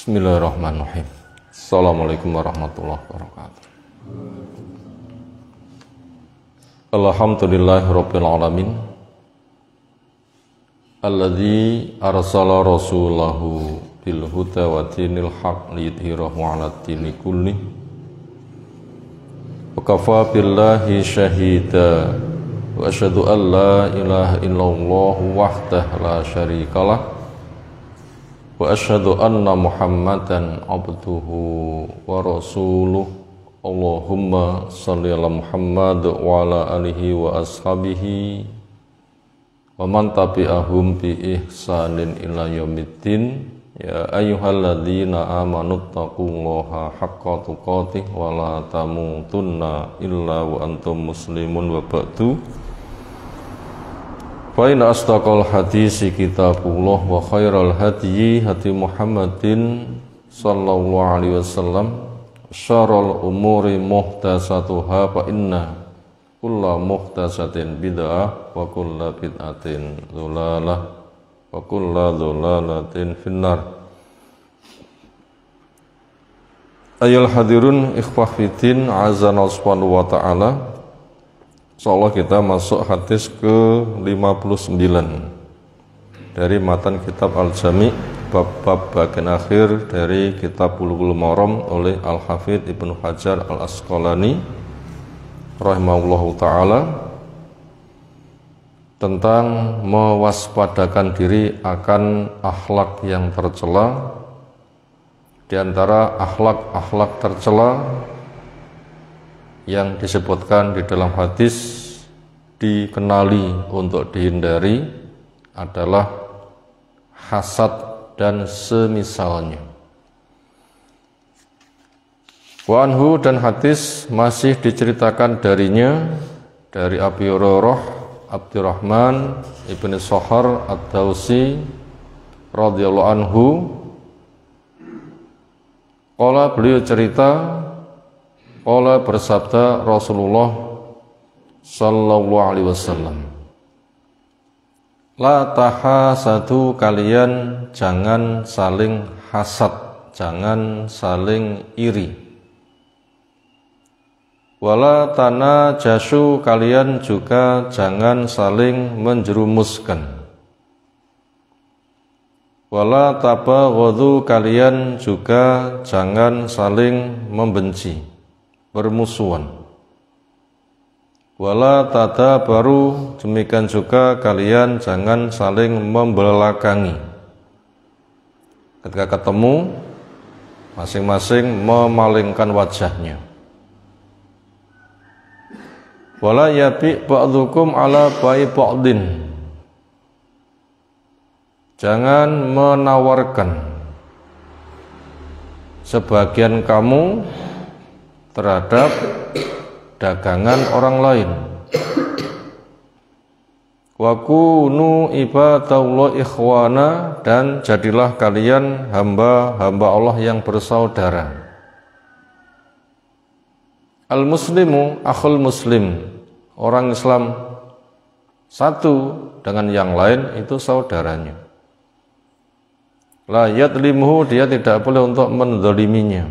Bismillahirrahmanirrahim. Assalamualaikum warahmatullahi wabarakatuh. Alhamdulillahirabbil alamin. Alladzi arsala rasulahu bil huda wa dinil haq liyudhhirahu 'alad dini kullih. Wa kafa billahi syahida. Wa asyhadu an la ilaha illallah wahdahu la syarikalah. Wa asyhadu anna Muhammadan abduhu wa rasuluh. Allahumma shalli ala Muhammad wa ala alihi wa ashabihi wa man tabi'ahum bi ihsanin ila yaumiddin. Ya ayyuhalladzina amanu taqullaha haqqa tuqatih wa la tamutunna illa wa antum muslimun wa ba'du. Fa inna asdaqal hadisi kitabullah wa khairal hadyi hadi Muhammadin sallallahu alaihi wasallam. Syarrul umuri muhdatsatuha fa inna kulla muhdatsatin bid'ah wa kulla bid'atin dhalalah wa kulla dhalalatin finnar. Ayyuhal hadirun ikhwah fiddin azza subhanahu wa ta'ala. Insyaallah kita masuk hadis ke-59 dari matan kitab Al-Jami' bab-bab bagian akhir dari kitab Bulughul Maram oleh Al-Hafidz Ibnu Hajar Al-Asqalani rahimahullahu taala, tentang mewaspadakan diri akan akhlak yang tercela. Di antara akhlak-akhlak tercela yang disebutkan di dalam hadis dikenali untuk dihindari adalah hasad dan semisalnya. Wa anhu, dan hadis masih diceritakan darinya dari Abi Hurairah Abdurrahman ibn Sohar ad-Dawsi radhiyallahu anhu. Qala, beliau cerita, qala bersabda Rasulullah sallallahu alaihi wasallam, la tahasadu, kalian jangan saling hasad, jangan saling iri. Wala tanajasu, kalian juga jangan saling menjerumuskan. Wala tabaghadu, kalian juga jangan saling membenci, bermusuhan. Wala tadabaru, demikian juga kalian jangan saling membelakangi. Ketika ketemu, masing-masing memalingkan wajahnya. Wala yabi ba'dukum ala ba'i ba'din, jangan menawarkan sebagian kamu terhadap dagangan orang lain. Wa kunu ibadallah ikhwana, dan jadilah kalian hamba-hamba Allah yang bersaudara. Al-muslimu akhul muslim, orang Islam satu dengan yang lain itu saudaranya. La yadlimuhu, dia tidak boleh untuk menzaliminya.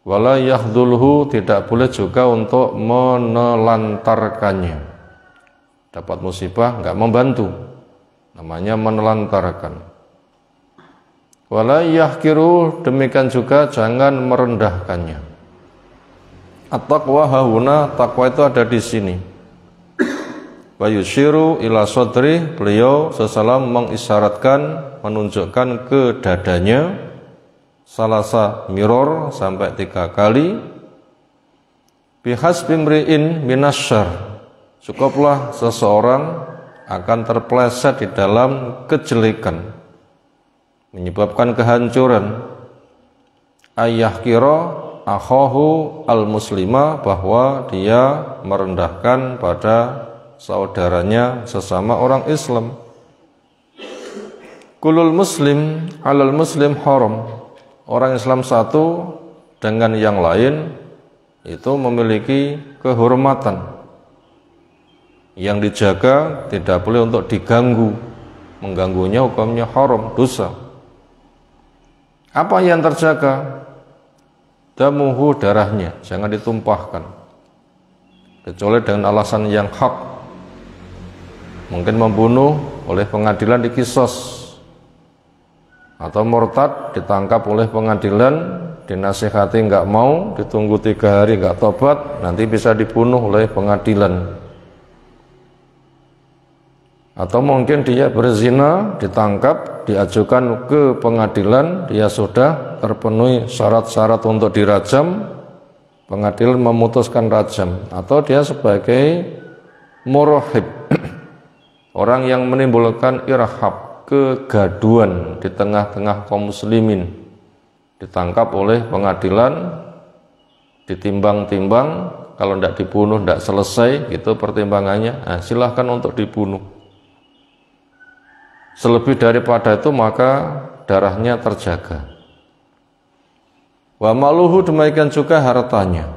Wala yahdulhu, tidak boleh juga untuk menelantarkannya. Dapat musibah enggak membantu, namanya menelantarkan. Wala yahkiru, demikian juga jangan merendahkannya. At-taqwa hahuna, takwa itu ada di sini. Wa yushiru ila sadri, beliau sesalam mengisyaratkan, menunjukkan ke dadanya, salasa miror, sampai 3 kali. Bihasbi mri'in minasyarr, cukuplah seseorang akan terpeleset di dalam kejelekan, menyebabkan kehancuran. Ayah kira akhahu al-muslimah, bahwa dia merendahkan pada saudaranya sesama orang Islam. Kulul muslim alal muslim haram, orang Islam satu dengan yang lain itu memiliki kehormatan yang dijaga, tidak boleh untuk diganggu. Mengganggunya hukumnya haram, dosa. Apa yang terjaga? Damuhu, darahnya, jangan ditumpahkan. Kecuali dengan alasan yang hak. Mungkin membunuh, oleh pengadilan dikisos. Atau murtad, ditangkap oleh pengadilan, dinasihati nggak mau, ditunggu 3 hari nggak tobat, nanti bisa dibunuh oleh pengadilan. Atau mungkin dia berzina, ditangkap, diajukan ke pengadilan, dia sudah terpenuhi syarat-syarat untuk dirajam, pengadilan memutuskan rajam. Atau dia sebagai murahib, orang yang menimbulkan irhab, kegaduan di tengah-tengah kaum muslimin, ditangkap oleh pengadilan, ditimbang-timbang, kalau tidak dibunuh tidak selesai, itu pertimbangannya, nah, silahkan untuk dibunuh. Selebih daripada itu maka darahnya terjaga. Wa maluhu, demikian juga hartanya.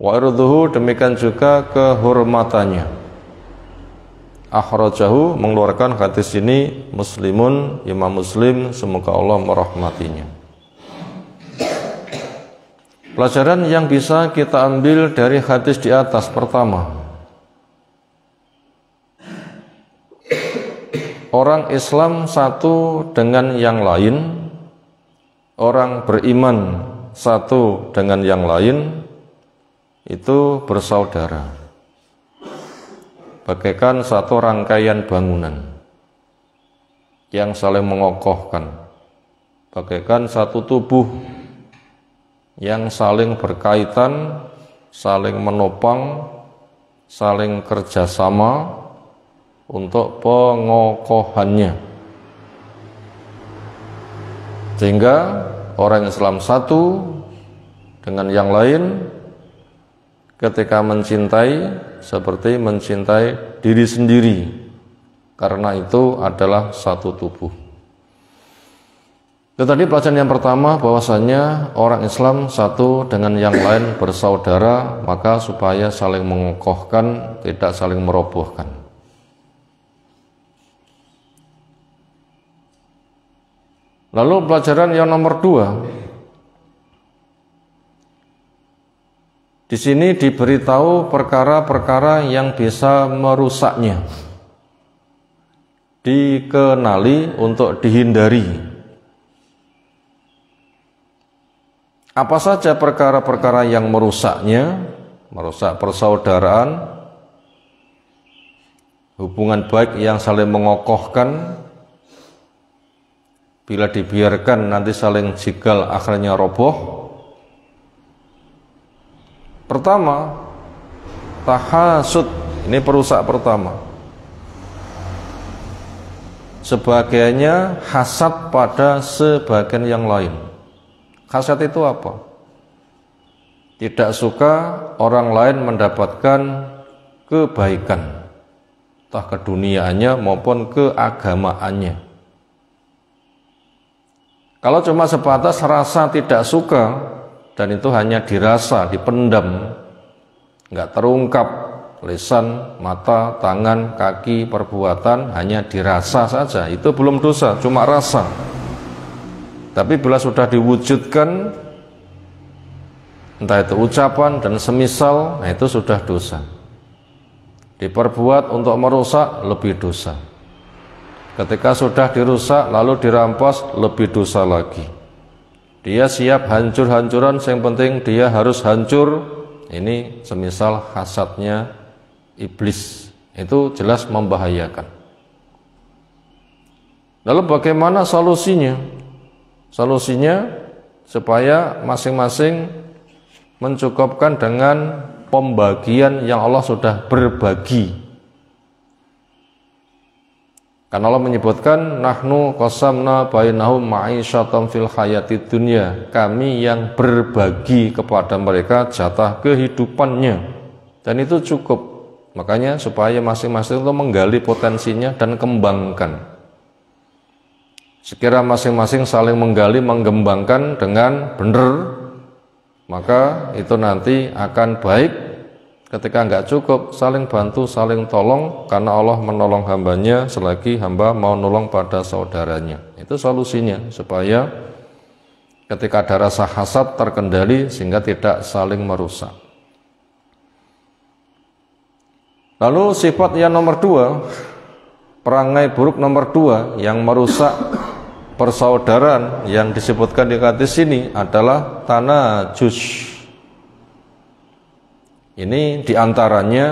Wa irduhu, demikian juga kehormatannya. Akhrajahu, mengeluarkan hadis ini Muslimun, Imam Muslim, semoga Allah merahmatinya. Pelajaran yang bisa kita ambil dari hadis di atas, pertama, orang Islam satu dengan yang lain, orang beriman satu dengan yang lain, itu bersaudara, bagaikan satu rangkaian bangunan yang saling mengokohkan, bagaikan satu tubuh yang saling berkaitan, saling menopang, saling kerjasama untuk pengokohannya. Sehingga orang Islam satu dengan yang lain ketika mencintai seperti mencintai diri sendiri, karena itu adalah satu tubuh. Itu tadi pelajaran yang pertama, bahwasanya orang Islam satu dengan yang lain bersaudara, maka supaya saling mengokohkan, tidak saling merobohkan. Lalu pelajaran yang nomor 2, di sini diberitahu perkara-perkara yang bisa merusaknya, dikenali untuk dihindari. Apa saja perkara-perkara yang merusaknya? Merusak persaudaraan, hubungan baik yang saling mengokohkan. Bila dibiarkan nanti saling jigal, akhirnya roboh. Pertama, tahasud, ini perusak pertama. Sebagiannya hasad pada sebagian yang lain. Hasad itu apa? Tidak suka orang lain mendapatkan kebaikan, entah keduniaannya maupun keagamaannya. Kalau cuma sebatas rasa tidak suka, dan itu hanya dirasa, dipendam, nggak terungkap, lisan, mata, tangan, kaki, perbuatan, hanya dirasa saja, itu belum dosa, cuma rasa. Tapi bila sudah diwujudkan, entah itu ucapan dan semisal, nah itu sudah dosa. Diperbuat untuk merusak, lebih dosa. Ketika sudah dirusak lalu dirampas, lebih dosa lagi. Dia siap hancur-hancuran, yang penting dia harus hancur. Ini semisal hasadnya iblis, itu jelas membahayakan. Lalu bagaimana solusinya? Solusinya supaya masing-masing mencukupkan dengan pembagian yang Allah sudah berbagi. Karena Allah menyebutkan nahnu qasamna bainahum ma'isyatam fil hayatid dunya, kami yang berbagi kepada mereka jatah kehidupannya, dan itu cukup. Makanya supaya masing-masing itu menggali potensinya dan kembangkan. Sekira masing-masing saling menggali, mengembangkan dengan benar, maka itu nanti akan baik. Ketika nggak cukup, saling bantu, saling tolong, karena Allah menolong hambanya selagi hamba mau nolong pada saudaranya. Itu solusinya, supaya ketika ada rasa hasad terkendali sehingga tidak saling merusak. Lalu sifat yang nomor 2, perangai buruk nomor 2 yang merusak persaudaraan yang disebutkan di hadis ini adalah tanajus. Ini diantaranya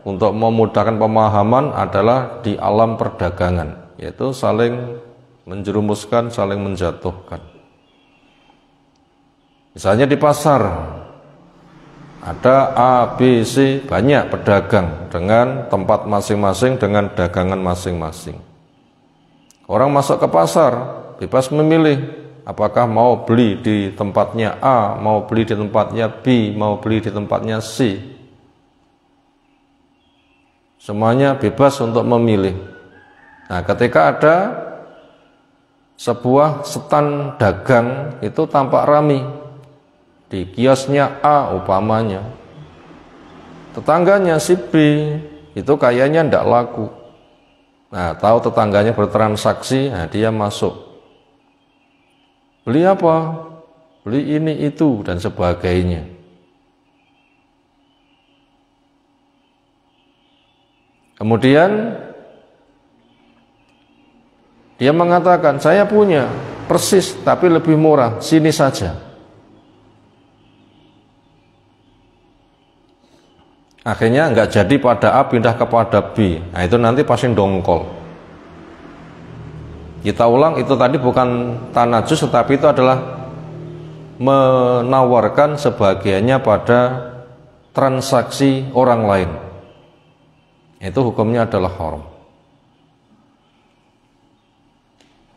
untuk memudahkan pemahaman adalah di alam perdagangan, yaitu saling menjerumuskan, saling menjatuhkan. Misalnya di pasar ada A, B, C, banyak pedagang dengan tempat masing-masing, dengan dagangan masing-masing. Orang masuk ke pasar bebas memilih apakah mau beli di tempatnya A, mau beli di tempatnya B, mau beli di tempatnya C. Semuanya bebas untuk memilih. Nah, ketika ada sebuah stand dagang itu tampak ramai di kiosnya A umpamanya, tetangganya si B itu kayaknya tidak laku. Nah, tahu tetangganya bertransaksi, nah dia masuk. Beli apa? Beli ini itu dan sebagainya. Kemudian dia mengatakan, saya punya persis tapi lebih murah, sini saja. Akhirnya nggak jadi pada A pindah kepada B. Nah, itu nanti pasti dongkol. Kita ulang, itu tadi bukan tanajus, tetapi itu adalah menawarkan sebagiannya pada transaksi orang lain. Itu hukumnya adalah haram.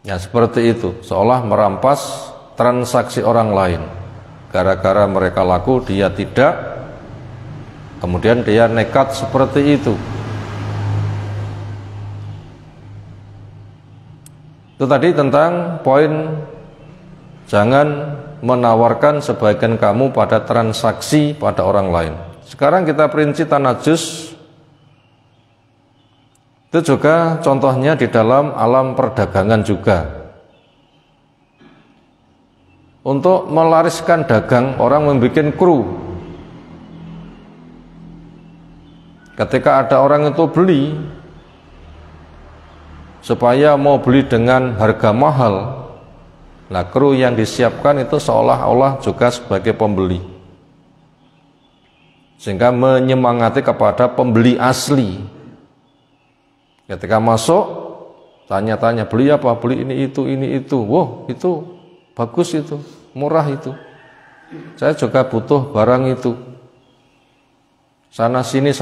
Ya, seperti itu, seolah merampas transaksi orang lain. Gara-gara mereka laku, dia tidak. Kemudian dia nekat seperti itu. Itu tadi tentang poin jangan menawarkan sebagian kamu pada transaksi pada orang lain. Sekarang kita perinci tanajus. Itu juga contohnya di dalam alam perdagangan juga. Untuk melariskan dagang, orang membuat kru. Ketika ada orang itu beli, supaya mau beli dengan harga mahal, nah kru yang disiapkan itu seolah-olah juga sebagai pembeli, sehingga menyemangati kepada pembeli asli. Ketika masuk, tanya-tanya, beli apa? Beli ini itu. Wow, itu bagus, itu murah, itu saya juga butuh barang itu. Sana sini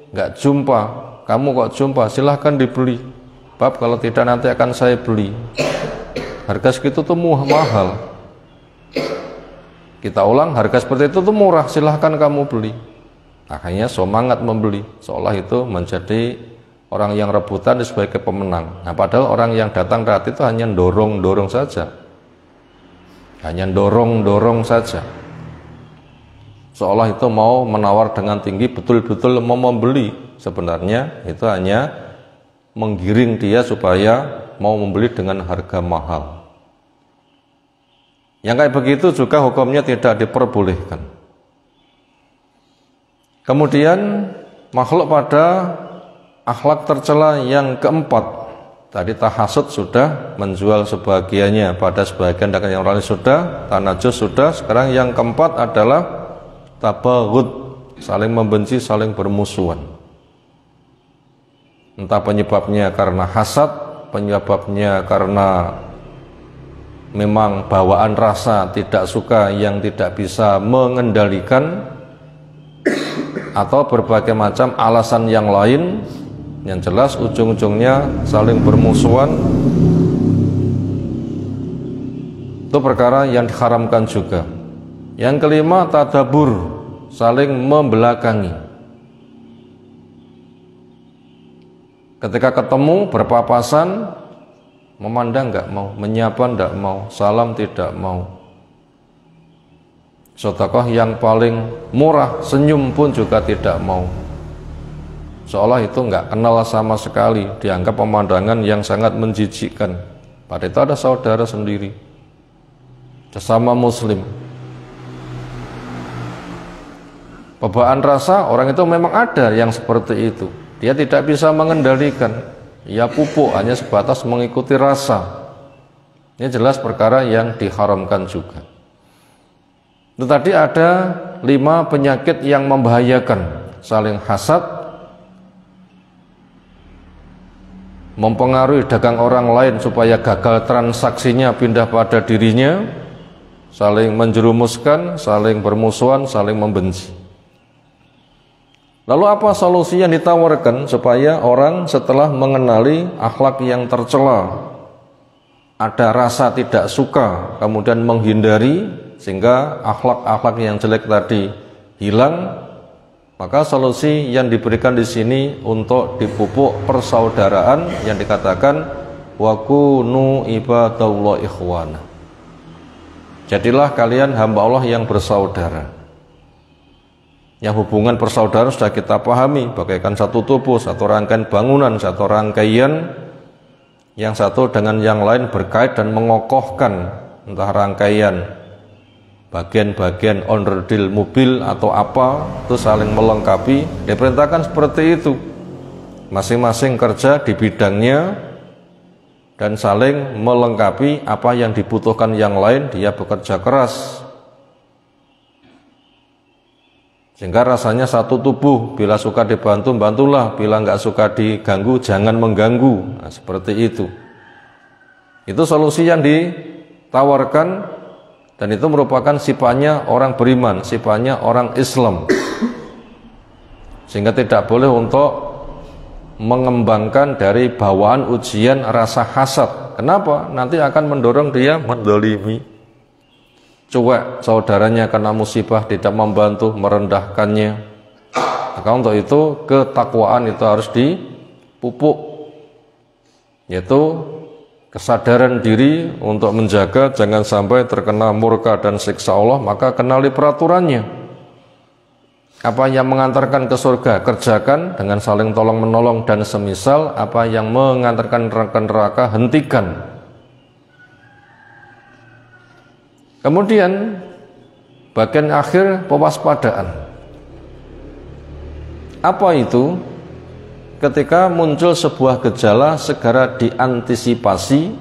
nggak jumpa, kamu kok jumpa, silahkan dibeli. Bab kalau tidak nanti akan saya beli. Harga segitu tuh mahal. Kita ulang, harga seperti itu tuh murah, silahkan kamu beli. Akhirnya semangat membeli, seolah itu menjadi orang yang rebutan sebagai pemenang. Nah, padahal orang yang datang saat itu hanya dorong saja, hanya dorong saja. Seolah itu mau menawar dengan tinggi, betul-betul mau membeli. Sebenarnya itu hanya menggiring dia supaya mau membeli dengan harga mahal. Yang kayak begitu juga hukumnya tidak diperbolehkan. Kemudian makhluk pada akhlak tercela yang keempat, tadi tahasud sudah, menjual sebagiannya pada sebagian dagang yang lain sudah, tanajus sudah. Sekarang yang keempat adalah tabaghud, saling membenci, saling bermusuhan. Entah penyebabnya karena hasad, penyebabnya karena memang bawaan rasa tidak suka yang tidak bisa mengendalikan, atau berbagai macam alasan yang lain. Yang jelas ujung-ujungnya saling bermusuhan. Itu perkara yang diharamkan juga. Yang kelima, tadabur, saling membelakangi. Ketika ketemu berpapasan, memandang nggak mau, menyapa nggak mau, salam tidak mau. Sedekah yang paling murah, senyum pun juga tidak mau. Seolah itu nggak kenal sama sekali, dianggap pemandangan yang sangat menjijikkan. Padahal itu ada saudara sendiri. sesama muslim. Bebaan rasa orang itu memang ada yang seperti itu. Dia tidak bisa mengendalikan. Ia pupuk hanya sebatas mengikuti rasa. Ini jelas perkara yang diharamkan juga. Tetapi ada 5 penyakit yang membahayakan. Saling hasad, mempengaruhi dagang orang lain supaya gagal transaksinya pindah pada dirinya, saling menjerumuskan, saling bermusuhan, saling membenci. Lalu apa solusi yang ditawarkan supaya orang setelah mengenali akhlak yang tercela, ada rasa tidak suka, kemudian menghindari sehingga akhlak-akhlak yang jelek tadi hilang? Maka solusi yang diberikan di sini untuk dipupuk persaudaraan yang dikatakan wa kunu ibadallah ikhwana. Jadilah kalian hamba Allah yang bersaudara. Yang hubungan persaudaraan sudah kita pahami, bagaikan satu tubuh, satu rangkaian bangunan, satu rangkaian yang satu dengan yang lain berkait dan mengokohkan, entah rangkaian bagian-bagian onderdil mobil atau apa, itu saling melengkapi. Diperintahkan seperti itu, masing-masing kerja di bidangnya dan saling melengkapi. Apa yang dibutuhkan yang lain, dia bekerja keras sehingga rasanya satu tubuh. Bila suka dibantu, bantulah. Bila nggak suka diganggu, jangan mengganggu. Nah, seperti itu. Itu solusi yang ditawarkan, dan itu merupakan sifatnya orang beriman, sifatnya orang Islam. Sehingga tidak boleh untuk mengembangkan dari bawaan ujian rasa hasad. Kenapa? Nanti akan mendorong dia mendolimi, cuek saudaranya karena musibah, tidak membantu, merendahkannya. Maka untuk itu ketakwaan itu harus dipupuk, yaitu kesadaran diri untuk menjaga jangan sampai terkena murka dan siksa Allah. Maka kenali peraturannya. Apa yang mengantarkan ke surga kerjakan dengan saling tolong menolong, dan semisal apa yang mengantarkan ke neraka hentikan. Kemudian bagian akhir, pewaspadaan. Apa itu? Ketika muncul sebuah gejala segera diantisipasi,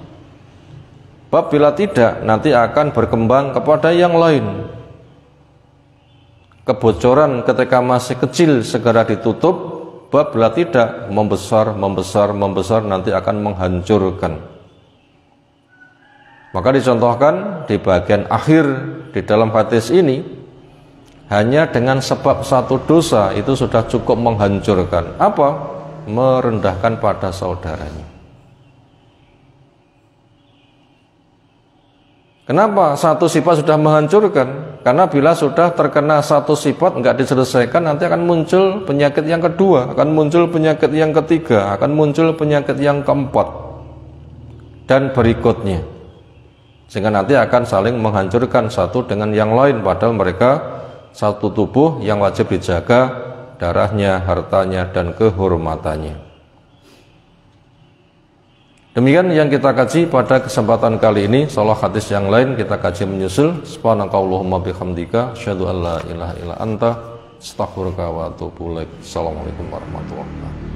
sebab bila tidak nanti akan berkembang kepada yang lain. Kebocoran ketika masih kecil segera ditutup, sebab bila tidak membesar nanti akan menghancurkan. Maka dicontohkan di bagian akhir di dalam hadis ini, hanya dengan sebab satu dosa itu sudah cukup menghancurkan. Apa? Merendahkan pada saudaranya. Kenapa satu sifat sudah menghancurkan? Karena bila sudah terkena satu sifat enggak diselesaikan, nanti akan muncul penyakit yang kedua, akan muncul penyakit yang ketiga, akan muncul penyakit yang keempat, dan berikutnya. Sehingga nanti akan saling menghancurkan satu dengan yang lain, padahal mereka satu tubuh yang wajib dijaga darahnya, hartanya, dan kehormatannya. Demikian yang kita kaji pada kesempatan kali ini. Insyaallah hadis yang lain kita kaji menyusul. Subhanakallahumma bihamdika asyhadu an la ilaha illa anta astaghfiruka wa atubu ilaik. Assalamualaikum warahmatullahi wabarakatuh.